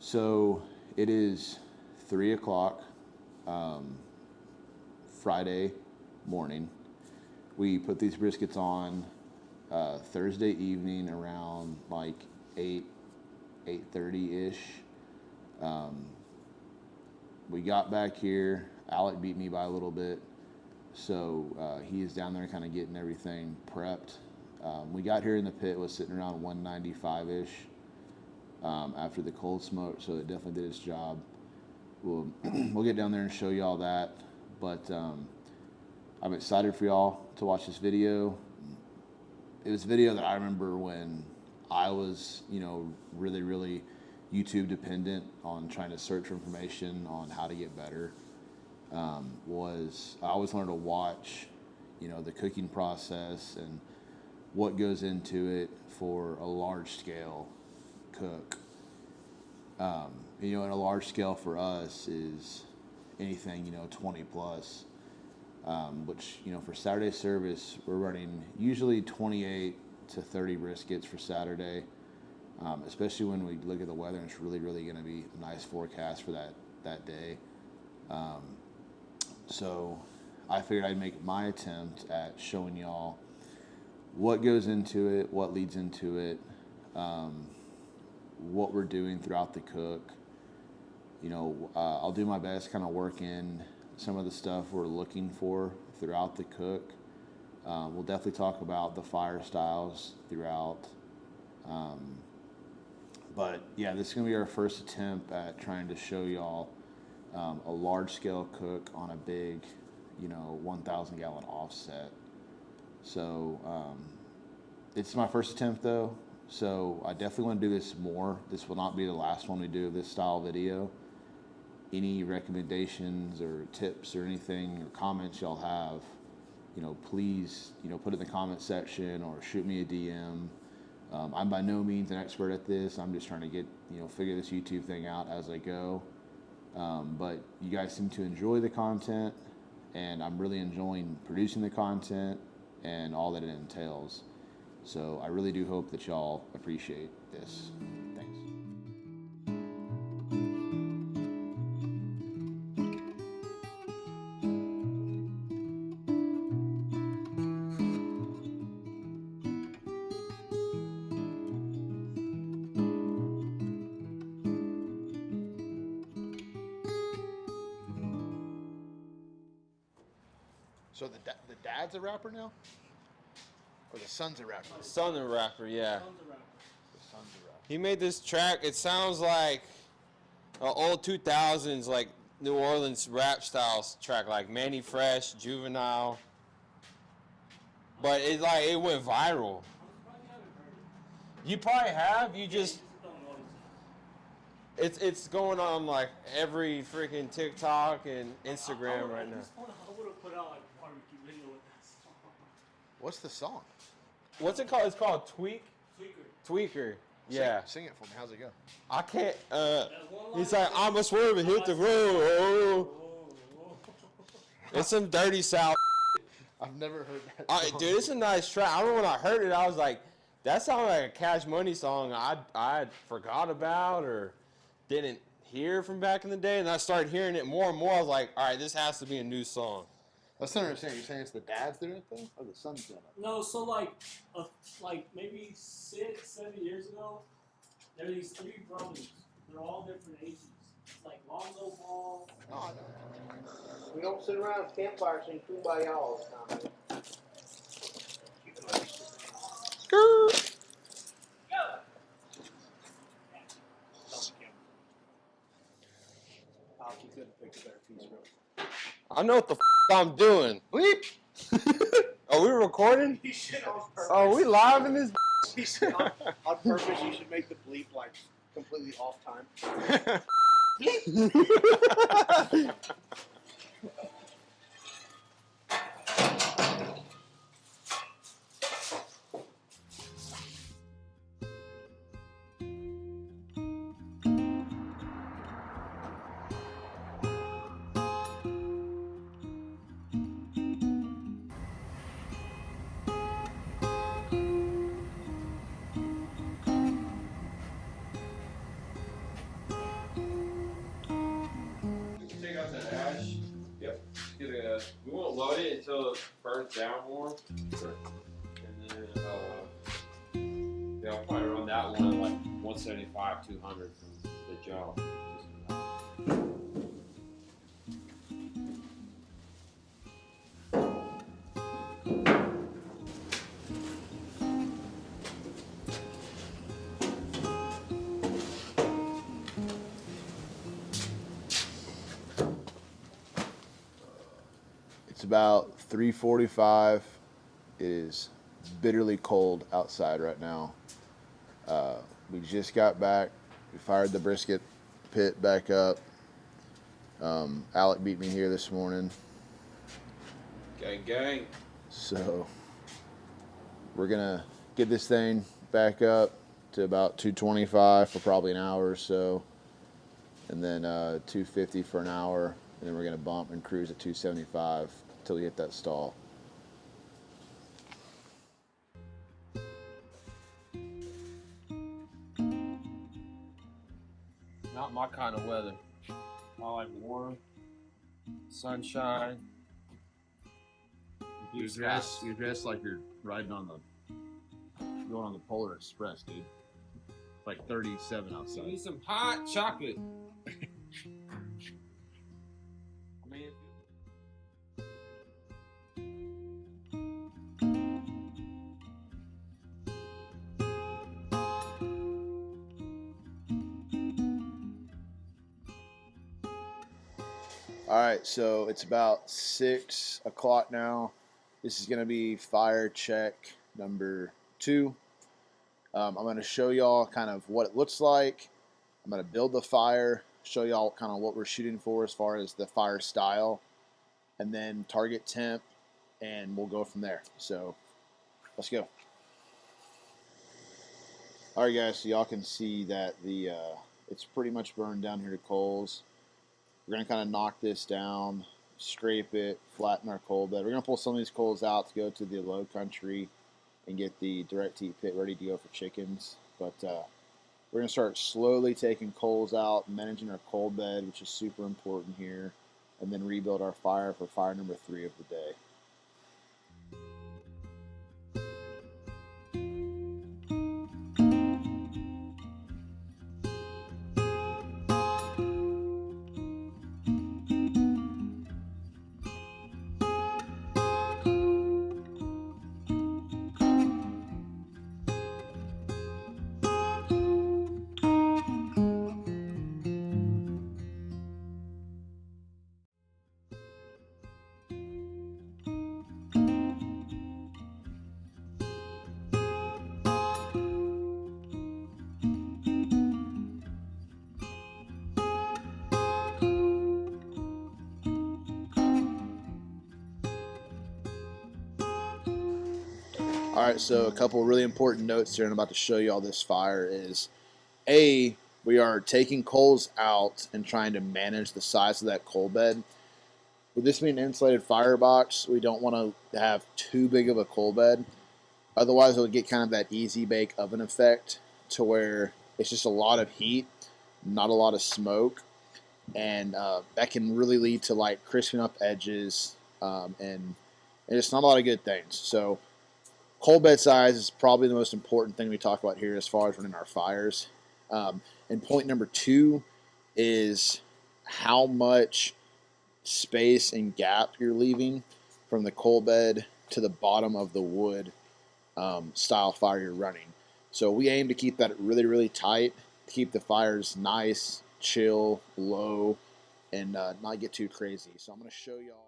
So it is 3 o'clock Friday morning. We put these briskets on Thursday evening around like 8:30-ish. We got back here. Alec beat me by a little bit. So he is down there kind of getting everything prepped. We got here in the pit, was sitting around 195-ish after the cold smoke, so it definitely did its job. We'll get down there and show you all that, but I'm excited for y'all to watch this video. It was a video that I remember when I was, really, really YouTube dependent on trying to search for information on how to get better. I always wanted to watch, the cooking process and what goes into it for a large scale cook. And a large scale for us is anything, 20 plus, which, for Saturday service, we're running usually 28 to 30 briskets for Saturday, especially when we look at the weather and it's really, really going to be a nice forecast for that day. So I figured I'd make my attempt at showing y'all what goes into it, what leads into it, what we're doing throughout the cook. I'll do my best kind of work in some of the stuff we're looking for throughout the cook. We'll definitely talk about the fire styles throughout. But yeah, this is going to be our first attempt at trying to show y'all a large scale cook on a big, 1,000 gallon offset. So it's my first attempt though. So I definitely want to do this more. This will not be the last one we do of this style video. Any recommendations or tips or anything or comments y'all have, please, put it in the comment section or shoot me a DM. I'm by no means an expert at this. I'm just trying to get, figure this YouTube thing out as I go. But you guys seem to enjoy the content, and I'm really enjoying producing the content and all that it entails. So I really do hope that y'all appreciate this. Thanks. So the dad's a rapper now? Or the son's a rapper? The son's a rapper, yeah. The son's a rapper. He made this track. It sounds like an old 2000s, like New Orleans rap styles track, like Manny Fresh, Juvenile. But it went viral. You probably have. You just it's going on like every freaking TikTok and Instagram right now. I would have put out like a barbecue video with that song. What's the song? What's it called? It's called Tweaker. Yeah. Sing it for me. How's it go? I can't. He's like, I'm a swerve and hit the road. It's some dirty South. I've never heard that song. Dude, it's a nice track. I remember when I heard it, I was like, that sounded like a Cash Money song I forgot about or didn't hear from back in the day. And I started hearing it more and more. I was like, all right, this has to be a new song. That's not what I'm saying. You're saying it's the dad's doing it though? Or the son's doing it? No, so like maybe 6-7 years ago, there were these 3 brothers. They're all different ages. It's like Lonzo Ball. No, I don't. We don't sit around at campfires and kumbaya all the time. You could have picked a better piece, bro. I know what the I'm doing. Bleep! Are we recording? You should on purpose. Oh, we live in this? You should on purpose. You should make the bleep like completely off time. for them. And then I'll probably run that one at like 175, 200 from the job. It's about 3:45. It is bitterly cold outside right now. We just got back. We fired the brisket pit back up. Alec beat me here this morning. Gang, gang. So we're gonna get this thing back up to about 225 for probably an hour or so, and then 250 for an hour, and then we're gonna bump and cruise at 275 until we hit that stall. Not my kind of weather. I like warm, sunshine. You're dressed like you're riding on going on the Polar Express, dude. Like 37 outside. Give me some hot chocolate. All right, so it's about 6 o'clock now. This is going to be fire check number 2. I'm going to show y'all kind of what it looks like. I'm going to build the fire, show y'all kind of what we're shooting for as far as the fire style, and then target temp, and we'll go from there. So let's go. All right, guys, so y'all can see that it's pretty much burned down here to coals. We're going to kind of knock this down, scrape it, flatten our coal bed. We're going to pull some of these coals out to go to the low country and get the direct heat pit ready to go for chickens. But we're going to start slowly taking coals out, managing our coal bed, which is super important here, and then rebuild our fire for fire number 3 of the day. All right, so a couple really important notes here, and I'm about to show you all this fire is, A, we are taking coals out and trying to manage the size of that coal bed. With this being an insulated firebox, we don't want to have too big of a coal bed. Otherwise, it'll get kind of that easy bake oven effect to where it's just a lot of heat, not a lot of smoke, and that can really lead to like crisping up edges, and it's not a lot of good things. So coal bed size is probably the most important thing we talk about here as far as running our fires. And point number 2 is how much space and gap you're leaving from the coal bed to the bottom of the wood style fire you're running. So we aim to keep that really, really tight, to keep the fires nice, chill, low, and not get too crazy. So I'm going to show y'all.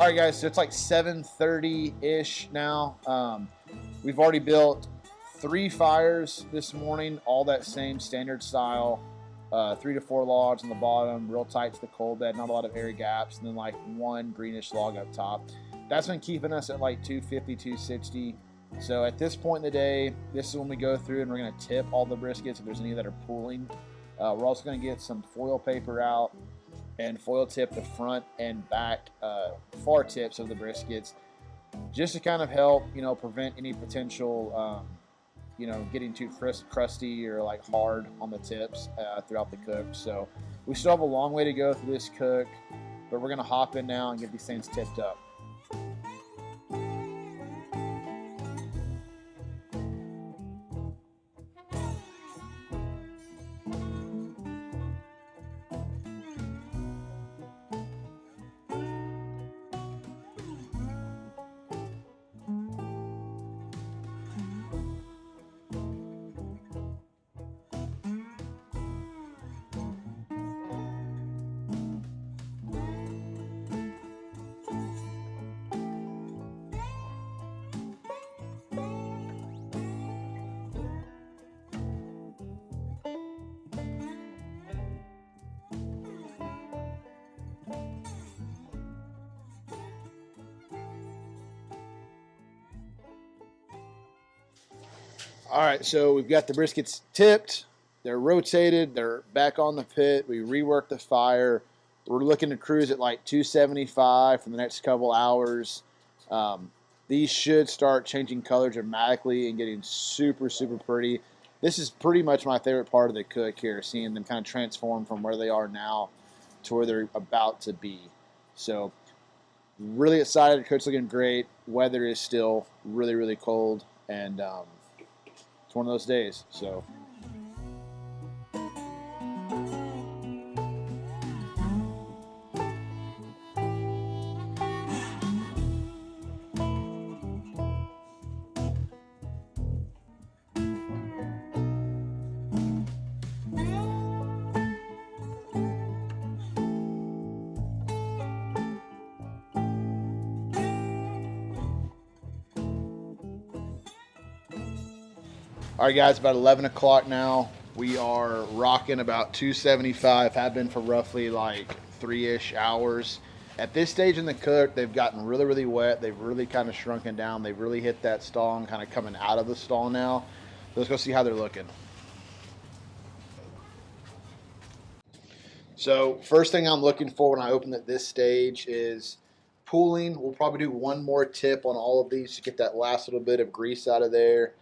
All right, guys, so it's like 7:30-ish now. We've already built 3 fires this morning, all that same standard style. 3 to 4 logs on the bottom, real tight to the coal bed, not a lot of airy gaps, and then like 1 greenish log up top. That's been keeping us at like 250, 260. So at this point in the day, this is when we go through and we're going to tip all the briskets if there's any that are pooling. We're also going to get some foil paper out and foil tip the front and back far tips of the briskets, just to kind of help, prevent any potential, getting too crusty or like hard on the tips throughout the cook. So we still have a long way to go through this cook, but we're going to hop in now and get these things tipped up. All right, so we've got the briskets tipped. They're rotated. They're back on the pit. We reworked the fire. We're looking to cruise at like 275 for the next couple hours. These should start changing color dramatically and getting super, super pretty. This is pretty much my favorite part of the cook here, seeing them kind of transform from where they are now to where they're about to be. So really excited. The cook's looking great. Weather is still really, really cold, and it's one of those days. So all right, guys, about 11 o'clock now. We are rocking about 275, have been for roughly like 3-ish hours. At this stage in the cook, they've gotten really, really wet. They've really kind of shrunken down. They've really hit that stall and kind of coming out of the stall now. Let's go see how they're looking. So first thing I'm looking for when I open at this stage is pooling. We'll probably do one more tip on all of these to get that last little bit of grease out of there.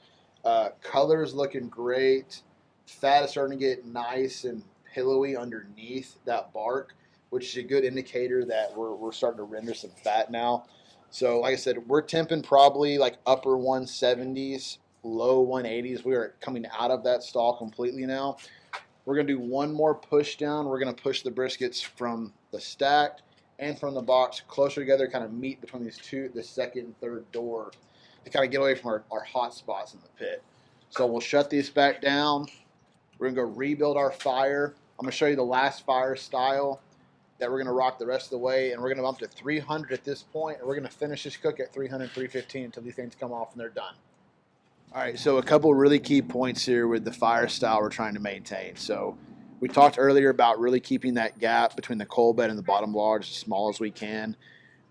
Color is looking great. Fat is starting to get nice and pillowy underneath that bark, which is a good indicator that we're starting to render some fat now. So like I said, we're temping probably like upper 170s, low 180s. We are coming out of that stall completely now. We're going to do one more push down. We're going to push the briskets from the stack and from the box closer together, kind of meet between these two, the second and third door, to kind of get away from our hot spots in the pit. So we'll shut these back down. We're going to go rebuild our fire. I'm going to show you the last fire style that we're going to rock the rest of the way, and we're going to bump to 300 at this point, and we're going to finish this cook at 300, 315 until these things come off and they're done. All right, so a couple really key points here with the fire style we're trying to maintain. So we talked earlier about really keeping that gap between the coal bed and the bottom logs as small as we can.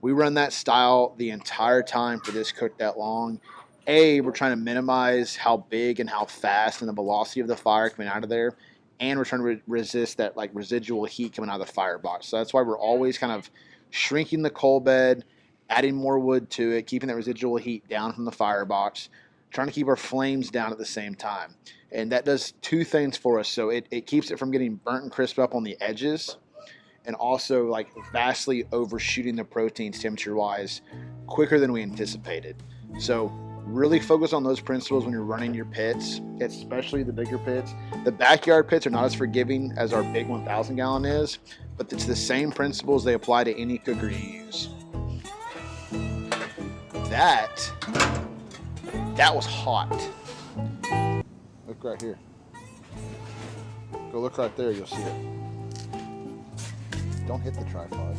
We run that style the entire time for this cook that long. We're trying to minimize how big and how fast and the velocity of the fire coming out of there, and we're trying to resist that like residual heat coming out of the firebox. So that's why we're always kind of shrinking the coal bed, adding more wood to it, keeping that residual heat down from the firebox, trying to keep our flames down at the same time. And that does two things for us. So it keeps it from getting burnt and crisp up on the edges, and also like vastly overshooting the proteins temperature-wise quicker than we anticipated. So really focus on those principles when you're running your pits, especially the bigger pits. The backyard pits are not as forgiving as our big 1,000 gallon is, but it's the same principles they apply to any cooker you use. That was hot. Look right here. Go look right there, you'll see it. Don't hit the tripod.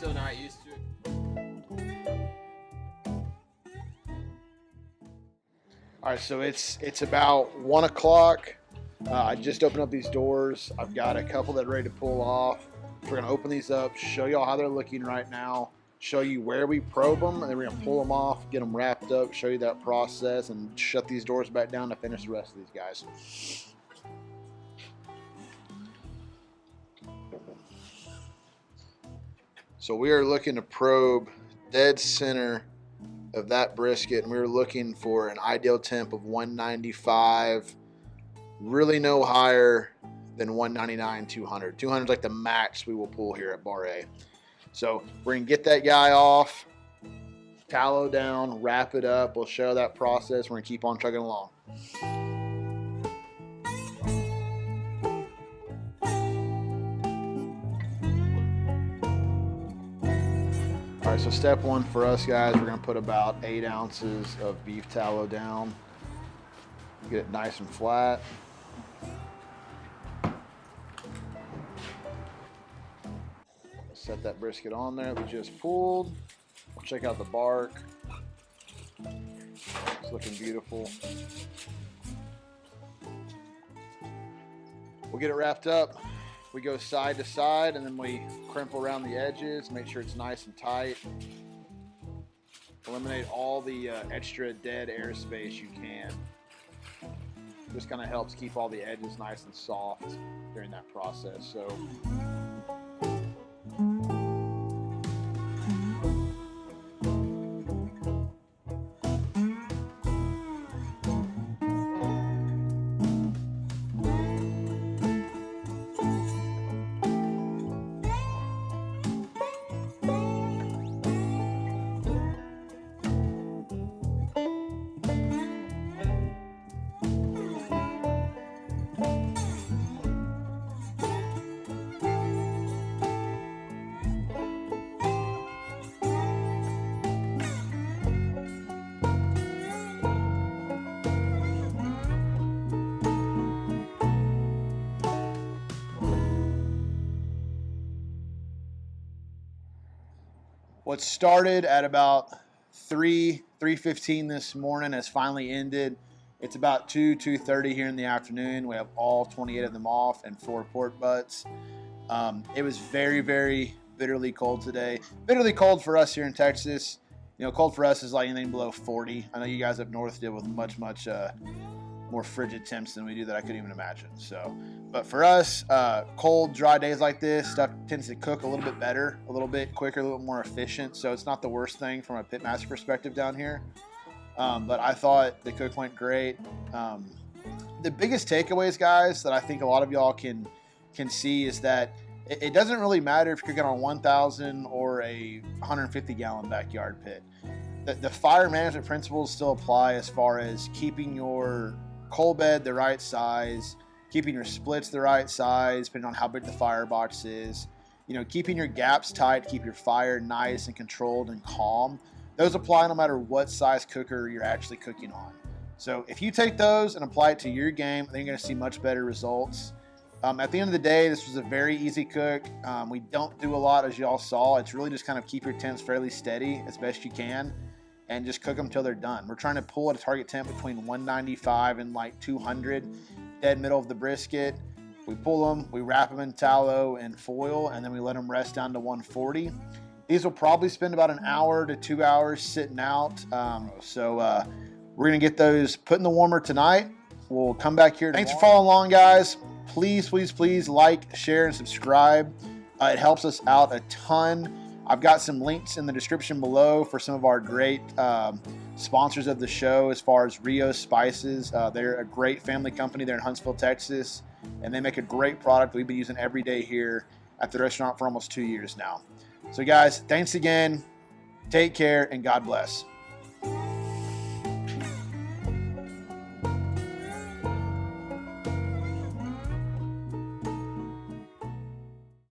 still not used to it. All right, so it's about 1 o'clock. I just opened up these doors. I've got a couple that are ready to pull off. We're gonna open these up, show y'all how they're looking right now, show you where we probe them, and then we're gonna pull them off, get them wrapped up, show you that process, and shut these doors back down to finish the rest of these guys. So we are looking to probe dead center of that brisket, and we were looking for an ideal temp of 195, really no higher than 199, 200. 200 is like the max we will pull here at Bar-A. So we're gonna get that guy off, tallow down, wrap it up. We'll show that process. We're gonna keep on chugging along. All right, so step one for us guys, we're gonna put about 8 ounces of beef tallow down. Get it nice and flat. Set that brisket on there that we just pulled. Check out the bark. It's looking beautiful. We'll get it wrapped up. We go side to side and then we crimple around the edges, make sure it's nice and tight. Eliminate all the extra dead airspace you can. This kind of helps keep all the edges nice and soft during that process. So. What started at about 3:15 this morning has finally ended. It's about 2:30 here in the afternoon. We have all 28 of them off and 4 pork butts. It was very, very bitterly cold today. Bitterly cold for us here in Texas. You know, cold for us is like anything below 40. I know you guys up north deal with much more frigid temps than we do that I couldn't even imagine. So, but for us, cold, dry days like this, stuff tends to cook a little bit better, a little bit quicker, a little bit more efficient. So it's not the worst thing from a pitmaster perspective down here. But I thought the cook went great. The biggest takeaways, guys, that I think a lot of y'all can see is that it doesn't really matter if you're cooking on 1,000 or a 150-gallon backyard pit. The fire management principles still apply as far as keeping your coal bed the right size, keeping your splits the right size, depending on how big the firebox is. You know, keeping your gaps tight, keep your fire nice and controlled and calm. Those apply no matter what size cooker you're actually cooking on. So if you take those and apply it to your game, then you're going to see much better results. At the end of the day, this was a very easy cook. We don't do a lot, as y'all saw. It's really just kind of keep your temps fairly steady as best you can and just cook them till they're done. We're trying to pull at a target temp between 195 and like 200, dead middle of the brisket. We pull them, we wrap them in tallow and foil, and then we let them rest down to 140. These will probably spend about an hour to 2 hours sitting out. We're gonna get those put in the warmer tonight. We'll come back here tomorrow. Thanks for following along, guys. Please like, share, and subscribe. It helps us out a ton. I've got some links in the description below for some of our great sponsors of the show as far as Rio Spices. They're a great family company. They're in Huntsville, Texas, and they make a great product we've been using every day here at the restaurant for almost 2 years now. So guys, thanks again. Take care and God bless.